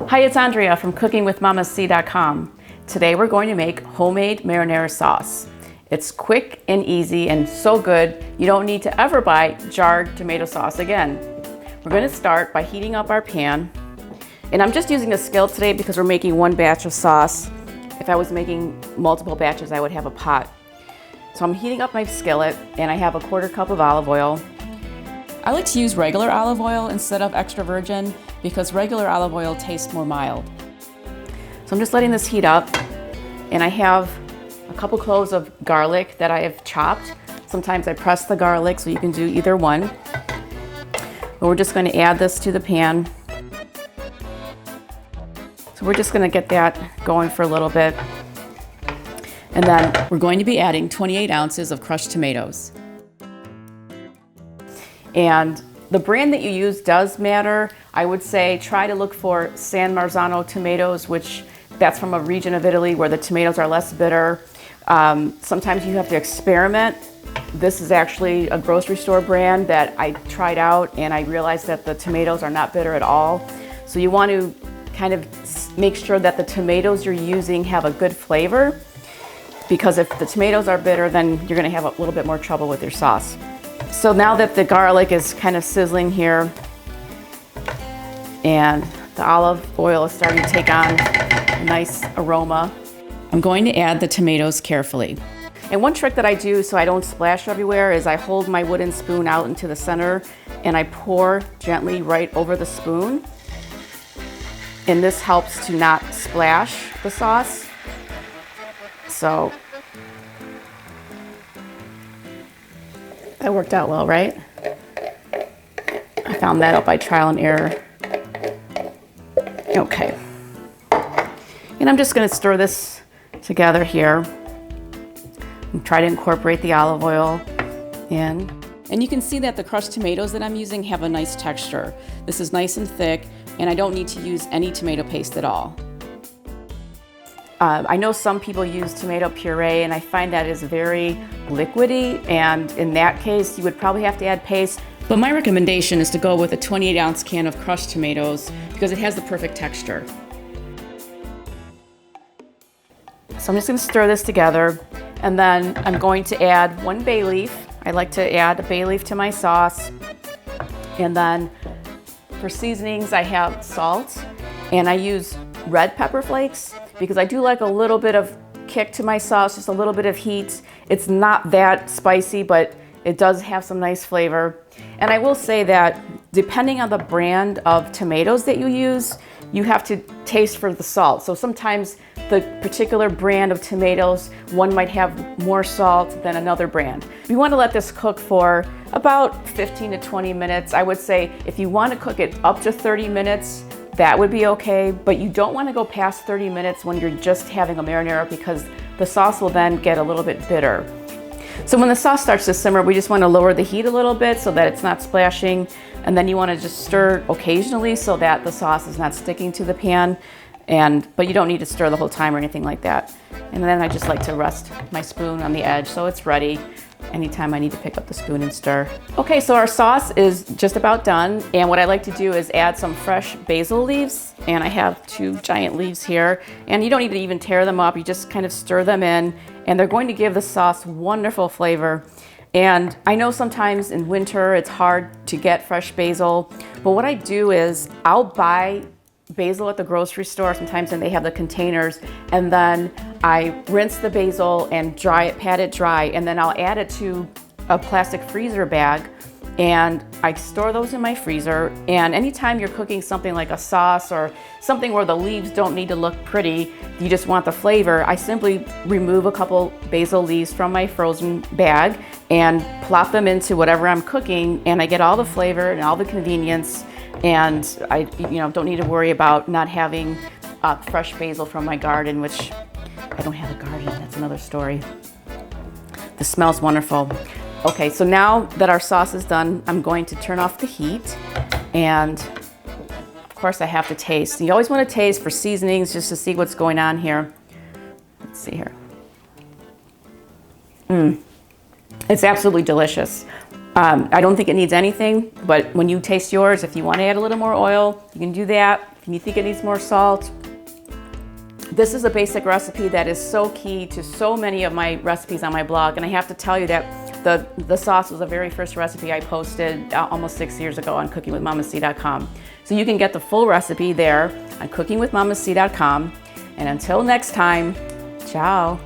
Hi, it's Andrea from cookingwithmamac.com. Today we're going to make homemade marinara sauce. It's quick and easy and so good you don't need to ever buy jarred tomato sauce again. We're going to start by heating up our pan. And I'm just using a skillet today because we're making one batch of sauce. If I was making multiple batches, I would have a pot. So I'm heating up my skillet and I have a 1/4 cup of olive oil. I like to use regular olive oil instead of extra virgin because regular olive oil tastes more mild. So I'm just letting this heat up, and I have a couple cloves of garlic that I have chopped. Sometimes I press the garlic, so you can do either one. But we're just going to add this to the pan. So we're just going to get that going for a little bit. And then we're going to be adding 28 ounces of crushed tomatoes. And the brand that you use does matter. I would say try to look for San Marzano tomatoes, which that's from a region of Italy where the tomatoes are less bitter. Sometimes you have to experiment. This is actually a grocery store brand that I tried out and I realized that the tomatoes are not bitter at all. So you want to kind of make sure that the tomatoes you're using have a good flavor, because if the tomatoes are bitter, then you're going to have a little bit more trouble with your sauce. So now that the garlic is kind of sizzling here and the olive oil is starting to take on a nice aroma, I'm going to add the tomatoes carefully. And one trick that I do so I don't splash everywhere is I hold my wooden spoon out into the center and I pour gently right over the spoon. And this helps to not splash the sauce. So that worked out well, right? I found that out by trial and error. Okay. And I'm just going to stir this together here and try to incorporate the olive oil in. And you can see that the crushed tomatoes that I'm using have a nice texture. This is nice and thick, and I don't need to use any tomato paste at all. I know some people use tomato puree, and I find that is very liquidy, and in that case you would probably have to add paste. But my recommendation is to go with a 28-ounce can of crushed tomatoes because it has the perfect texture. So I'm just going to stir this together, and then I'm going to add 1 bay leaf. I like to add a bay leaf to my sauce. And then for seasonings I have salt, and I use red pepper flakes because I do like a little bit of kick to my sauce, just a little bit of heat. It's not that spicy, but it does have some nice flavor. And I will say that depending on the brand of tomatoes that you use, you have to taste for the salt. So sometimes the particular brand of tomatoes, one might have more salt than another brand. You want to let this cook for about 15 to 20 minutes. I would say if you want to cook it up to 30 minutes, that would be okay, but you don't want to go past 30 minutes when you're just having a marinara because the sauce will then get a little bit bitter. So when the sauce starts to simmer, we just want to lower the heat a little bit so that it's not splashing, and then you want to just stir occasionally so that the sauce is not sticking to the pan, but you don't need to stir the whole time or anything like that. And then I just like to rest my spoon on the edge so it's ready anytime I need to pick up the spoon and stir. Okay, so our sauce is just about done, and what I like to do is add some fresh basil leaves, and I have 2 giant leaves here, and you don't need to even tear them up, you just kind of stir them in, and they're going to give the sauce wonderful flavor. And I know sometimes in winter it's hard to get fresh basil, but what I do is I'll buy basil at the grocery store sometimes, and they have the containers, and then I rinse the basil and dry it, pat it dry, and then I'll add it to a plastic freezer bag, and I store those in my freezer. And anytime you're cooking something like a sauce or something where the leaves don't need to look pretty, you just want the flavor, I simply remove a couple basil leaves from my frozen bag and plop them into whatever I'm cooking, and I get all the flavor and all the convenience, and I don't need to worry about not having fresh basil from my garden, which I don't have a garden, that's another story. The smell's wonderful. Okay, so now that our sauce is done, I'm going to turn off the heat, and of course I have to taste. You always want to taste for seasonings just to see what's going on here. Let's see here. It's absolutely delicious. I don't think it needs anything, but when you taste yours, if you want to add a little more oil, you can do that. If you think it needs more salt, this is a basic recipe that is so key to so many of my recipes on my blog. And I have to tell you that the sauce was the very first recipe I posted almost 6 years ago on cookingwithmamac.com. So you can get the full recipe there on cookingwithmamac.com. And until next time, ciao.